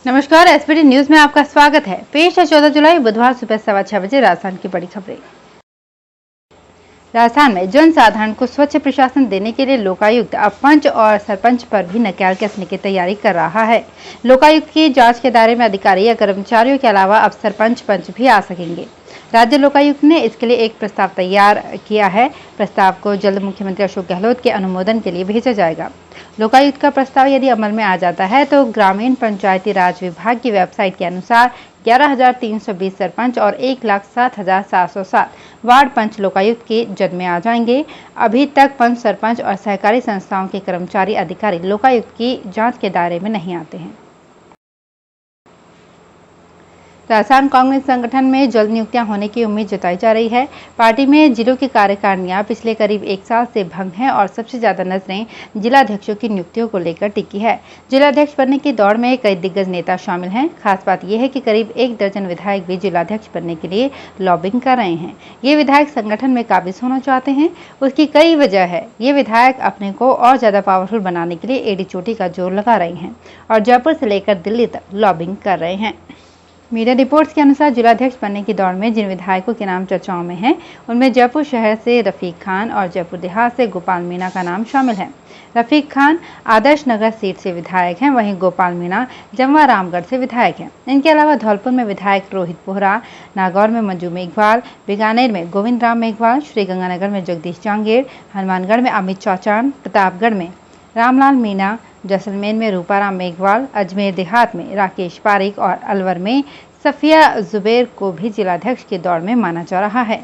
नमस्कार, SBT news में आपका स्वागत है। पेश है 14 जुलाई बुधवार सुबह 6:15 बजे राजस्थान की बड़ी खबरें। राजस्थान में जन साधारण को स्वच्छ प्रशासन देने के लिए लोकायुक्त अब पंच और सरपंच पर भी नकेल कसने की तैयारी कर रहा है। लोकायुक्त की जांच के दायरे में अधिकारी या कर्मचारियों के अलावा अब सरपंच पंच भी आ सकेंगे। राज्य लोकायुक्त ने इसके लिए एक प्रस्ताव तैयार किया है। प्रस्ताव को जल्द मुख्यमंत्री अशोक गहलोत के अनुमोदन के लिए भेजा जाएगा। लोकायुक्त का प्रस्ताव यदि अमल में आ जाता है तो ग्रामीण पंचायती राज विभाग की वेबसाइट के अनुसार 11,320 सरपंच और 1,07,707 वार्ड पंच लोकायुक्त के जद में आ जाएंगे। अभी तक पंच, सरपंच और सहकारी संस्थाओं के कर्मचारी अधिकारी लोकायुक्त की जांच के दायरे में नहीं आते हैं। राजस्थान कांग्रेस संगठन में जल्द नियुक्तियां होने की उम्मीद जताई जा रही है। पार्टी में जिलों की कार्यकारिणियां पिछले करीब एक साल से भंग हैं और सबसे ज्यादा नजरें जिलाध्यक्षों की नियुक्तियों को लेकर टिकी है। जिलाध्यक्ष बनने की दौड़ में कई दिग्गज नेता शामिल हैं। खास बात यह है कि करीब 1 दर्जन विधायक भी जिलाध्यक्ष बनने के लिए लॉबिंग कर रहे हैं। ये विधायक संगठन में काबिज होना चाहते हैं। उसकी कई वजह है। ये विधायक अपने को और ज्यादा पावरफुल बनाने के लिए एड़ी चोटी का जोर लगा रहे हैं और जयपुर से लेकर दिल्ली तक लॉबिंग कर रहे हैं। मीडिया रिपोर्ट्स के अनुसार जिलाध्यक्ष बनने की दौड़ में जिन विधायकों के नाम चर्चाओं में हैं, उनमें जयपुर शहर से रफीक खान और जयपुर देहात से गोपाल मीणा का नाम शामिल है। रफीक खान आदर्श नगर सीट से विधायक हैं, वहीं गोपाल मीणा जमवा रामगढ़ से विधायक हैं। इनके अलावा धौलपुर में विधायक रोहित बोहरा, नागौर में मंजू मेघवाल, बीकानेर में गोविंद राम मेघवाल, श्रीगंगानगर में जगदीश जांगीर, हनुमानगढ़ में अमित चौचान, प्रतापगढ़ में रामलाल मीणा, जैसलमेर में रूपाराम मेघवाल, अजमेर देहात में राकेश पारिक और अलवर में सफिया जुबेर को भी जिलाध्यक्ष की दौड़ में माना जा रहा है।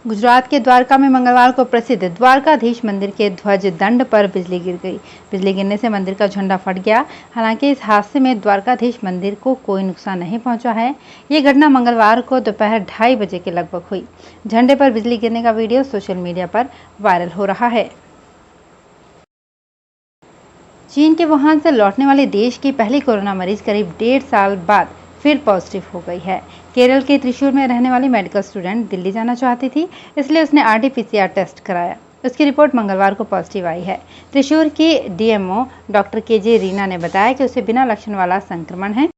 गुजरात के द्वारका में मंगलवार को प्रसिद्ध द्वारकाधीश मंदिर के ध्वज दंड पर बिजली गिर गई। बिजली गिरने से मंदिर का झंडा फट गया। हालांकि इस हादसे में द्वारकाधीश मंदिर को कोई नुकसान नहीं पहुंचा है। ये घटना मंगलवार को दोपहर 2:30 बजे के लगभग हुई। झंडे पर बिजली गिरने का वीडियो सोशल मीडिया पर वायरल हो रहा है। चीन के वुहान से लौटने वाले देश की पहली कोरोना मरीज करीब 1.5 साल बाद फिर पॉजिटिव हो गई है। केरल के त्रिशूर में रहने वाली मेडिकल स्टूडेंट दिल्ली जाना चाहती थी, इसलिए उसने RT-PCR टेस्ट कराया। उसकी रिपोर्ट मंगलवार को पॉजिटिव आई है। त्रिशूर की DMO डॉक्टर KJ रीना ने बताया कि उसे बिना लक्षण वाला संक्रमण है।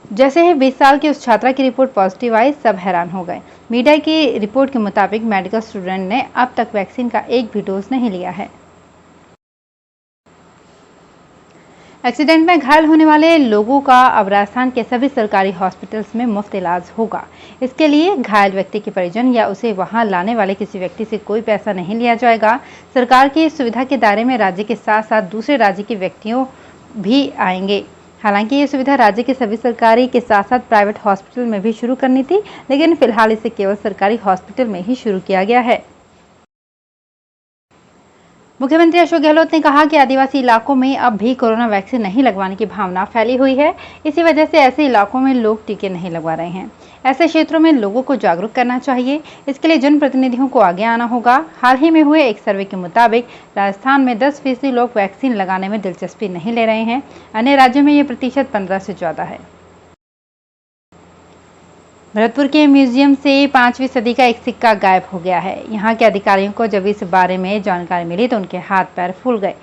जैसे ही 20 साल की उस छात्रा की रिपोर्ट पॉजिटिव आई, सब हैरान हो गए। मीडिया की रिपोर्ट के मुताबिक मेडिकल स्टूडेंट ने अब तक वैक्सीन का एक भी डोज नहीं लिया है। एक्सीडेंट में घायल होने वाले लोगों का अब राजस्थान के सभी सरकारी हॉस्पिटल्स में मुफ्त इलाज होगा। इसके लिए घायल व्यक्ति के परिजन या उसे वहां लाने वाले किसी व्यक्ति से कोई पैसा नहीं लिया जाएगा। सरकार की इस सुविधा के दायरे में राज्य के साथ साथ दूसरे राज्य के व्यक्तियों भी आएंगे। हालांकि ये सुविधा राज्य के सभी सरकारी के साथ साथ प्राइवेट हॉस्पिटल में भी शुरू करनी थी, लेकिन फिलहाल इसे केवल सरकारी हॉस्पिटल में ही शुरू किया गया है। मुख्यमंत्री अशोक गहलोत ने कहा कि आदिवासी इलाकों में अब भी कोरोना वैक्सीन नहीं लगवाने की भावना फैली हुई है। इसी वजह से ऐसे इलाकों में लोग टीके नहीं लगवा रहे हैं। ऐसे क्षेत्रों में लोगों को जागरूक करना चाहिए। इसके लिए जनप्रतिनिधियों को आगे आना होगा। हाल ही में हुए एक सर्वे के मुताबिक राजस्थान में 10% लोग वैक्सीन लगाने में दिलचस्पी नहीं ले रहे हैं। अन्य राज्यों में ये प्रतिशत 15 से ज्यादा है। भरतपुर के म्यूजियम से 5वीं सदी का एक सिक्का गायब हो गया है। यहाँ के अधिकारियों को जब इस बारे में जानकारी मिली तो उनके हाथ पैर फूल गए।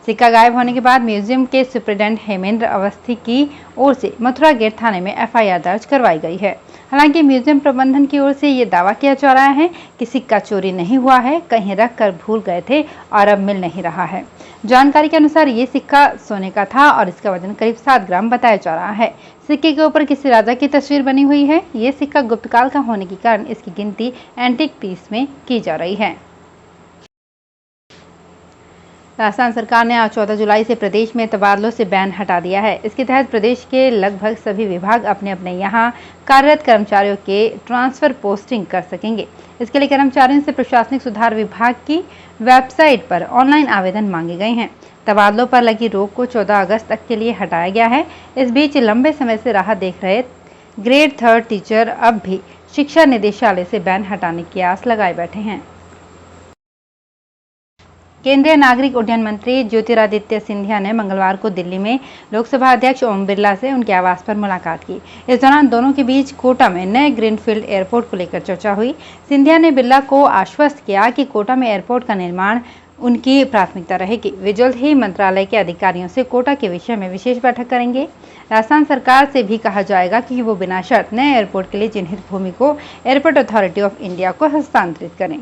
सिक्का गायब होने के बाद म्यूजियम के सुप्रिटेंडेंट हेमेंद्र अवस्थी की ओर से मथुरा गेट थाने में FIR दर्ज करवाई गई है। हालांकि म्यूजियम प्रबंधन की ओर से ये दावा किया जा रहा है कि सिक्का चोरी नहीं हुआ है, कहीं रख कर भूल गए थे और अब मिल नहीं रहा है। जानकारी के अनुसार ये सिक्का सोने का था और इसका वजन करीब 7 ग्राम बताया जा रहा है। सिक्के के ऊपर किसी राजा की तस्वीर बनी हुई है। ये सिक्का गुप्त काल का होने के कारण इसकी गिनती एंटीक पीस में की जा रही है। राजस्थान सरकार ने आज 14 जुलाई से प्रदेश में तबादलों से बैन हटा दिया है। इसके तहत प्रदेश के लगभग सभी विभाग अपने अपने यहाँ कार्यरत कर्मचारियों के ट्रांसफर पोस्टिंग कर सकेंगे। इसके लिए कर्मचारियों से प्रशासनिक सुधार विभाग की वेबसाइट पर ऑनलाइन आवेदन मांगे गए हैं। तबादलों पर लगी रोक को 14 अगस्त तक के लिए हटाया गया है। इस बीच लंबे समय से राह देख रहे ग्रेड 3 टीचर अब भी शिक्षा निदेशालय से बैन हटाने की आस लगाए बैठे हैं। केंद्रीय नागरिक उड्डयन मंत्री ज्योतिरादित्य सिंधिया ने मंगलवार को दिल्ली में लोकसभा अध्यक्ष ओम बिरला से उनके आवास पर मुलाकात की। इस दौरान दोनों के बीच कोटा में नए ग्रीनफील्ड एयरपोर्ट को लेकर चर्चा हुई। सिंधिया ने बिरला को आश्वस्त किया कि कोटा में एयरपोर्ट का निर्माण उनकी प्राथमिकता रहेगी। वे जल्द ही मंत्रालय के अधिकारियों से कोटा के विषय में विशेष बैठक करेंगे। राजस्थान सरकार से भी कहा जाएगा कि वो बिना शर्त नए एयरपोर्ट के लिए चिन्हित भूमि को एयरपोर्ट अथॉरिटी ऑफ इंडिया को हस्तांतरित करें।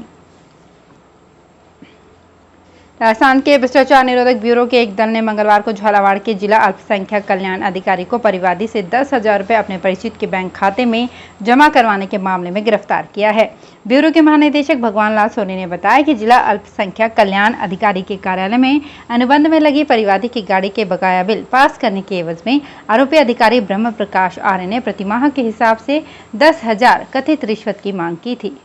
राजस्थान के भ्रष्टाचार निरोधक ब्यूरो के एक दल ने मंगलवार को झालावाड़ के जिला अल्पसंख्यक कल्याण अधिकारी को परिवादी से 10,000 रुपये अपने परिचित के बैंक खाते में जमा करवाने के मामले में गिरफ्तार किया है। ब्यूरो के महानिदेशक भगवान लाल सोनी ने बताया कि जिला अल्पसंख्यक कल्याण अधिकारी के कार्यालय में अनुबंध में लगी परिवादी की गाड़ी के बकाया बिल पास करने के एवज में आरोपी अधिकारी ब्रह्म प्रकाश आर्य ने प्रतिमाह के हिसाब से 10,000 कथित रिश्वत की मांग की थी।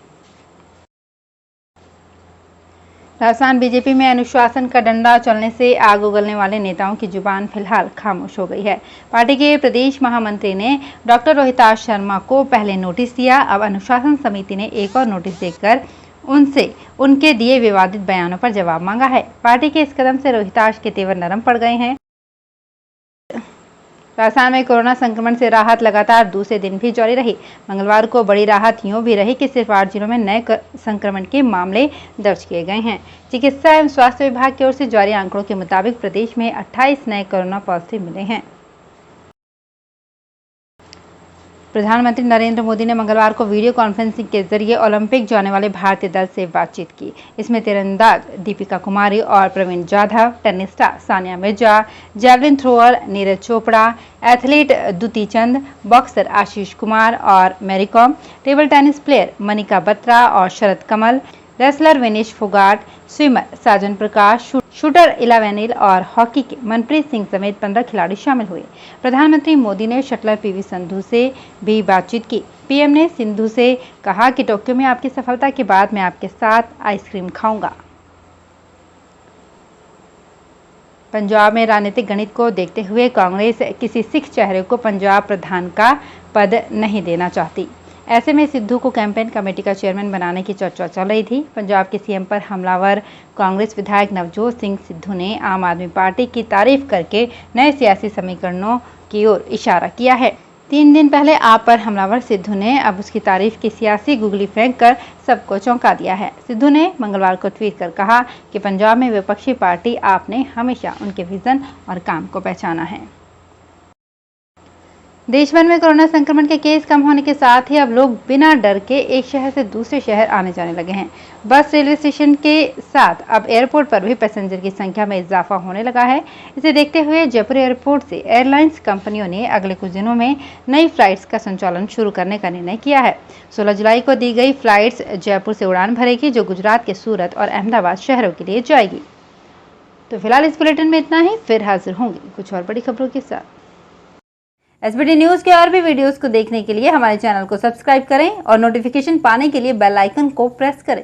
राजस्थान बीजेपी में अनुशासन का डंडा चलने से आग उगलने वाले नेताओं की जुबान फिलहाल खामोश हो गई है। पार्टी के प्रदेश महामंत्री ने डॉक्टर रोहिताश शर्मा को पहले नोटिस दिया। अब अनुशासन समिति ने एक और नोटिस देकर उनसे उनके दिए विवादित बयानों पर जवाब मांगा है। पार्टी के इस कदम से रोहिताश के तेवर नरम पड़ गए हैं। राजस्थान में कोरोना संक्रमण से राहत लगातार दूसरे दिन भी जारी रही। मंगलवार को बड़ी राहत यूं भी रही कि सिर्फ 8 जिलों में नए संक्रमण के मामले दर्ज किए गए हैं। चिकित्सा एवं स्वास्थ्य विभाग की ओर से जारी आंकड़ों के मुताबिक प्रदेश में 28 नए कोरोना पॉजिटिव मिले हैं। प्रधानमंत्री नरेंद्र मोदी ने मंगलवार को वीडियो कॉन्फ्रेंसिंग के जरिए ओलंपिक जाने वाले भारतीय दल से बातचीत की। इसमें तीरंदाज दीपिका कुमारी और Praveen Jadhav, tennis star Sania Mirza, javelin thrower Neeraj Chopra, athlete Dutee Chand, boxer Ashish Kumar और Mary Kom, table tennis player Manika Batra और Sharath Kamal, wrestler Vinesh Phogat, swimmer Sajan Prakash, shooter Elavenil और हॉकी के मनप्रीत सिंह समेत 15 खिलाड़ी शामिल हुए। प्रधानमंत्री मोदी ने शटलर पीवी सिंधु से भी बातचीत की। पीएम ने सिंधु से कहा कि टोक्यो में आपकी सफलता के बाद मैं आपके साथ आइसक्रीम खाऊंगा। पंजाब में राजनीतिक गणित को देखते हुए कांग्रेस किसी सिख चेहरे को पंजाब प्रधान का पद नहीं देना चाहती। ऐसे में सिद्धू को कैंपेन कमेटी का चेयरमैन बनाने की चर्चा चल रही थी। पंजाब के सीएम पर हमलावर कांग्रेस विधायक नवजोत सिंह सिद्धू ने आम आदमी पार्टी की तारीफ करके नए सियासी समीकरणों की ओर इशारा किया है। 3 दिन पहले आप पर हमलावर सिद्धू ने अब उसकी तारीफ की सियासी गुगली फेंक कर सबको चौंका दिया है। सिद्धू ने मंगलवार को ट्वीट कर कहा कि पंजाब में विपक्षी पार्टी आपने हमेशा उनके विजन और काम को पहचाना है। देश भर में कोरोना संक्रमण के केस कम होने के साथ ही अब लोग बिना डर के एक शहर से दूसरे शहर आने जाने लगे हैं। बस, रेलवे स्टेशन के साथ अब एयरपोर्ट पर भी पैसेंजर की संख्या में इजाफा होने लगा है। इसे देखते हुए जयपुर एयरपोर्ट से एयरलाइंस कंपनियों ने अगले कुछ दिनों में नई फ्लाइट्स का संचालन शुरू करने का निर्णय किया है। 16 जुलाई को दी गई फ्लाइट्स जयपुर से उड़ान भरेगी, जो गुजरात के सूरत और अहमदाबाद शहरों के लिए जाएगी। तो फिलहाल इस बुलेटिन में इतना ही। फिर हाजिर होंगे कुछ और बड़ी खबरों के साथ। एसबीटी न्यूज के और भी वीडियोस को देखने के लिए हमारे चैनल को सब्सक्राइब करें और नोटिफिकेशन पाने के लिए बेल आइकन को प्रेस करें।